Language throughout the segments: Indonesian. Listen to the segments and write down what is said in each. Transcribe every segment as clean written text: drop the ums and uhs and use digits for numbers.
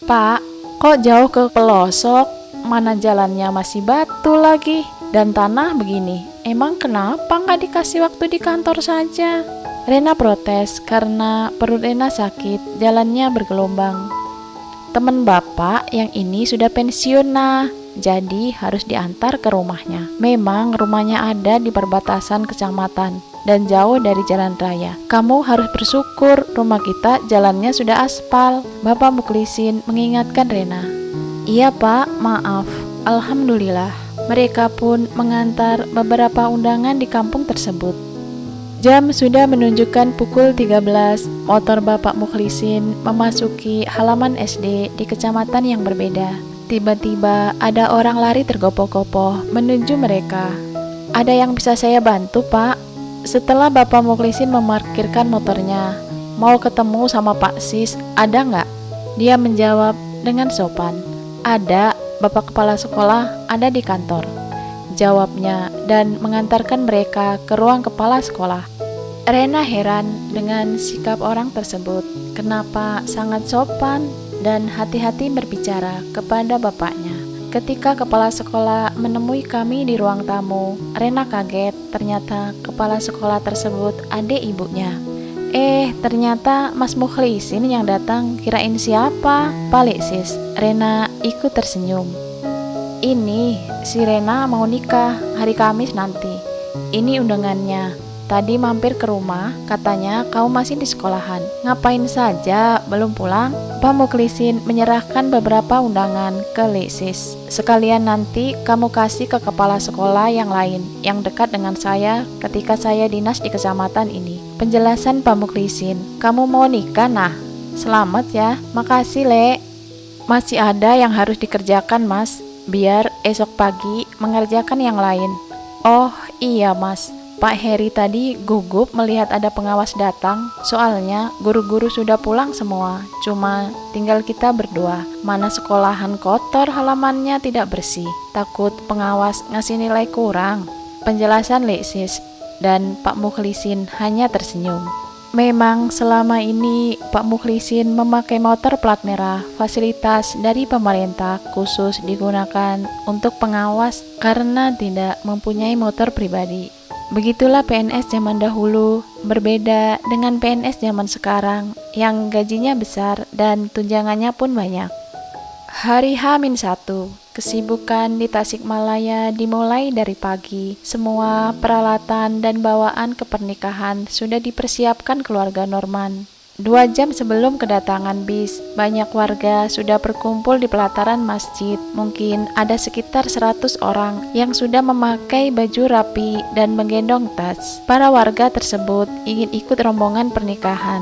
Pak, kok jauh ke pelosok? Mana jalannya masih batu lagi dan tanah begini. Emang kenapa nggak dikasih waktu di kantor saja? Rena protes karena perut Rena sakit, jalannya bergelombang. Teman bapak yang ini sudah pensiun nah, jadi harus diantar ke rumahnya. Memang rumahnya ada di perbatasan kecamatan dan jauh dari jalan raya. Kamu harus bersyukur rumah kita jalannya sudah aspal. Bapak Muklisin mengingatkan Rena. Iya pak, maaf. Alhamdulillah. Mereka pun mengantar beberapa undangan di kampung tersebut. Jam sudah menunjukkan pukul 13. Motor Bapak Mukhlisin memasuki halaman SD di kecamatan yang berbeda. Tiba-tiba ada orang lari tergopoh-gopoh menuju mereka. Ada yang bisa saya bantu, Pak? Setelah Bapak Mukhlisin memarkirkan motornya, mau ketemu sama Pak Sis, ada nggak? Dia menjawab dengan sopan. Ada, Bapak Kepala Sekolah ada di kantor, jawabnya dan mengantarkan mereka ke ruang kepala sekolah. Rena heran dengan sikap orang tersebut, kenapa sangat sopan dan hati-hati berbicara kepada bapaknya. Ketika kepala sekolah menemui kami di ruang tamu, Rena kaget, ternyata kepala sekolah tersebut adik ibunya. Ternyata Mas Mukhlisin yang datang, kirain siapa? Balik sis, Rena ikut tersenyum. Ini si Rena mau nikah hari Kamis nanti. Ini undangannya. Tadi mampir ke rumah, katanya kau masih di sekolahan. Ngapain saja, belum pulang? Pak Mukhlisin menyerahkan beberapa undangan ke Lisis. Sekalian nanti kamu kasih ke kepala sekolah yang lain, yang dekat dengan saya ketika saya dinas di kecamatan ini. Penjelasan Pak Mukhlisin, kamu mau nikah nah? Selamat ya, makasih Le. Masih ada yang harus dikerjakan mas, biar esok pagi mengerjakan yang lain. Oh iya mas, Pak Heri tadi gugup melihat ada pengawas datang, soalnya guru-guru sudah pulang semua, cuma tinggal kita berdua. Mana sekolahan kotor, halamannya tidak bersih, takut pengawas ngasih nilai kurang. Penjelasan Leksis, dan Pak Mukhlisin hanya tersenyum. Memang selama ini Pak Mukhlisin memakai motor plat merah, fasilitas dari pemerintah khusus digunakan untuk pengawas karena tidak mempunyai motor pribadi. Begitulah PNS zaman dahulu, berbeda dengan PNS zaman sekarang yang gajinya besar dan tunjangannya pun banyak. Hari H-1, kesibukan di Tasikmalaya dimulai dari pagi. Semua peralatan dan bawaan ke pernikahan sudah dipersiapkan keluarga Norman. 2 jam sebelum kedatangan bis, banyak warga sudah berkumpul di pelataran masjid. Mungkin ada sekitar 100 orang yang sudah memakai baju rapi dan menggendong tas. Para warga tersebut ingin ikut rombongan pernikahan.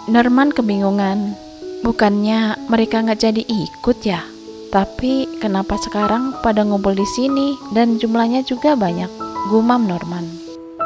Norman kebingungan. Bukannya mereka nggak jadi ikut ya? Tapi kenapa sekarang pada ngumpul di sini dan jumlahnya juga banyak? Gumam Norman.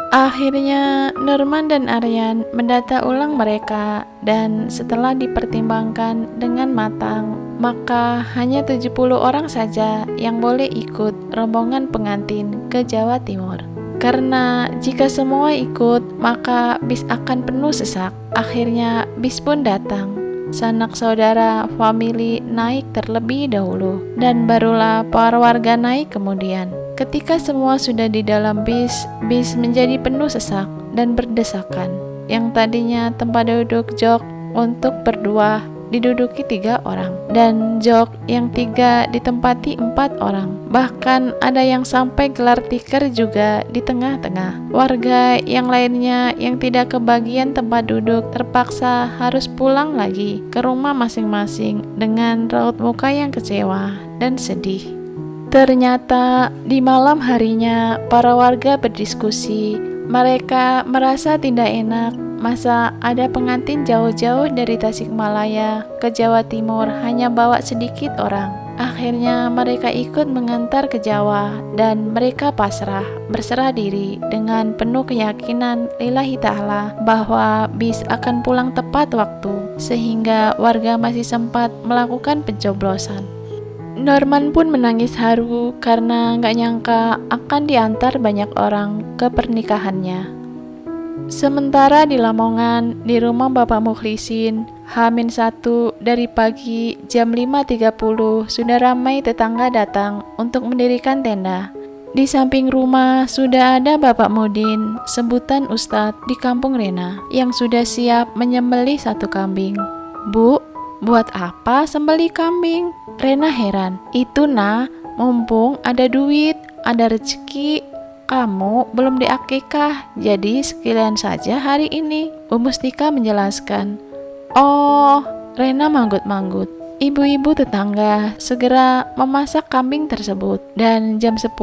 Akhirnya Norman dan Aryan mendata ulang mereka dan setelah dipertimbangkan dengan matang, maka hanya 70 orang saja yang boleh ikut rombongan pengantin ke Jawa Timur. Karena jika semua ikut, maka bis akan penuh sesak. Akhirnya bis pun datang. Sanak saudara famili naik terlebih dahulu dan barulah para warga naik kemudian. Ketika semua sudah di dalam bis menjadi penuh sesak dan berdesakan. Yang tadinya tempat duduk jok untuk berdua diduduki 3 orang dan jok yang 3 ditempati 4 orang. Bahkan ada yang sampai gelar tikar juga di tengah-tengah. Warga yang lainnya yang tidak kebagian tempat duduk terpaksa harus pulang lagi ke rumah masing-masing dengan raut muka yang kecewa dan sedih. Ternyata di malam harinya para warga berdiskusi. Mereka merasa tidak enak. Masa ada pengantin jauh-jauh dari Tasikmalaya ke Jawa Timur hanya bawa sedikit orang. Akhirnya mereka ikut mengantar ke Jawa dan mereka berserah diri dengan penuh keyakinan lillahi ta'ala bahwa bis akan pulang tepat waktu sehingga warga masih sempat melakukan pencoblosan. Norman pun menangis haru karena gak nyangka akan diantar banyak orang ke pernikahannya. Sementara di Lamongan, di rumah Bapak Mukhlisin, H-1 dari pagi jam 5.30 sudah ramai tetangga datang untuk mendirikan tenda. Di samping rumah sudah ada Bapak Mudin, sebutan Ustadz di kampung Rena, yang sudah siap menyembelih satu kambing. Bu, buat apa sembelih kambing? Rena heran. Itu nah, mumpung ada duit, ada rezeki, kamu belum diakikah, jadi sekalian saja hari ini. Bu Mustika menjelaskan. Oh, Rena manggut-manggut. Ibu-ibu tetangga segera memasak kambing tersebut, dan jam 10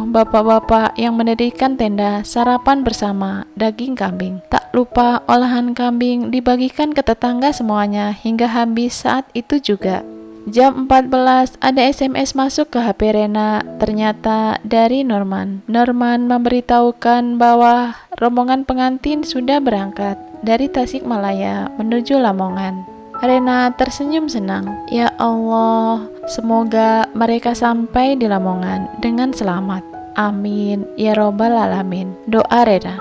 bapak-bapak yang mendirikan tenda sarapan bersama daging kambing. Tak lupa olahan kambing dibagikan ke tetangga semuanya hingga habis saat itu juga. Jam 14 ada SMS masuk ke HP Rena, ternyata dari Norman. Norman memberitahukan bahwa rombongan pengantin sudah berangkat dari Tasikmalaya menuju Lamongan. Rena tersenyum senang. Ya Allah, semoga mereka sampai di Lamongan dengan selamat. Amin, ya robbal alamin. Doa Rena.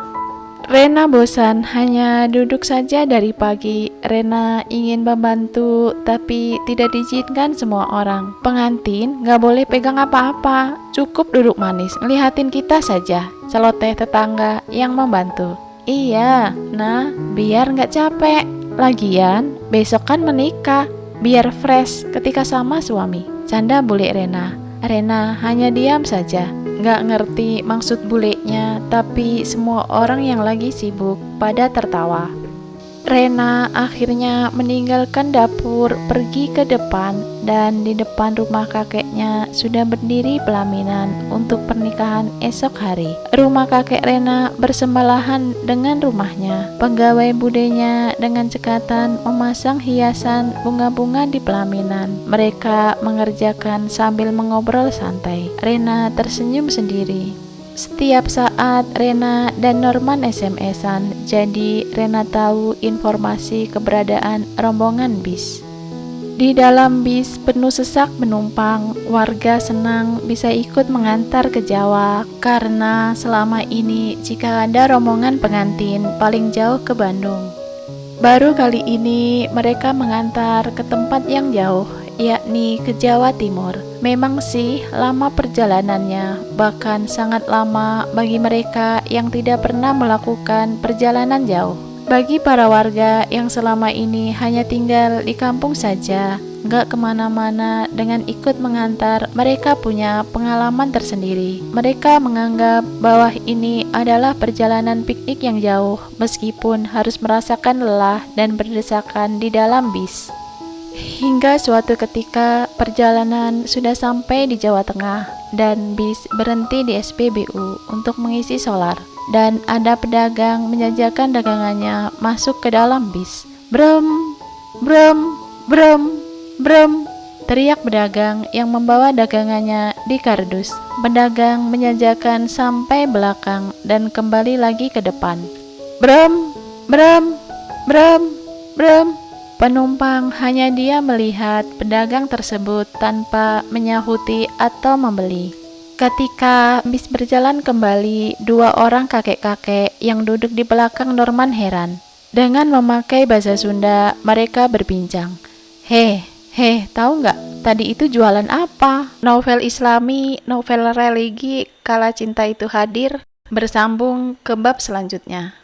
Rena bosan hanya duduk saja dari pagi. Rena ingin membantu, tapi tidak diizinkan semua orang. Pengantin gak boleh pegang apa-apa, cukup duduk manis, ngelihatin kita saja. Celoteh tetangga yang membantu. Iya, nah biar gak capek. Lagian besok kan menikah, biar fresh ketika sama suami. Canda bule Rena. Rena hanya diam saja, gak ngerti maksud bulenya, tapi semua orang yang lagi sibuk pada tertawa. Rena akhirnya meninggalkan dapur, pergi ke depan, dan di depan rumah kakeknya sudah berdiri pelaminan untuk pernikahan esok hari. Rumah kakek Rena bersebelahan dengan rumahnya. Pegawai budenya dengan cekatan memasang hiasan bunga-bunga di pelaminan. Mereka mengerjakan sambil mengobrol santai. Rena tersenyum sendiri. Setiap saat Rena dan Norman SMS-an, jadi Rena tahu informasi keberadaan rombongan bis. Di dalam bis penuh sesak penumpang, warga senang bisa ikut mengantar ke Jawa karena selama ini jika ada rombongan pengantin paling jauh ke Bandung. Baru kali ini mereka mengantar ke tempat yang jauh, yakni ke Jawa Timur. Memang sih lama perjalanannya, bahkan sangat lama bagi mereka yang tidak pernah melakukan perjalanan jauh. Bagi para warga yang selama ini hanya tinggal di kampung saja, gak kemana-mana dengan ikut mengantar, mereka punya pengalaman tersendiri. Mereka menganggap bahwa ini adalah perjalanan piknik yang jauh, meskipun harus merasakan lelah dan berdesakan di dalam bis. Hingga suatu ketika perjalanan sudah sampai di Jawa Tengah dan bis berhenti di SPBU untuk mengisi solar, dan ada pedagang menjajakan dagangannya masuk ke dalam bis. Brem, brem, brem, brem, teriak pedagang yang membawa dagangannya di kardus. Pedagang menjajakan sampai belakang dan kembali lagi ke depan. Brem, brem, brem, brem. Penumpang hanya dia melihat pedagang tersebut tanpa menyahuti atau membeli. Ketika bis berjalan kembali, dua orang kakek-kakek yang duduk di belakang Norman heran. Dengan memakai bahasa Sunda, mereka berbincang. Tahu nggak? Tadi itu jualan apa? Novel Islami, novel religi, kala cinta itu hadir. Bersambung ke bab selanjutnya.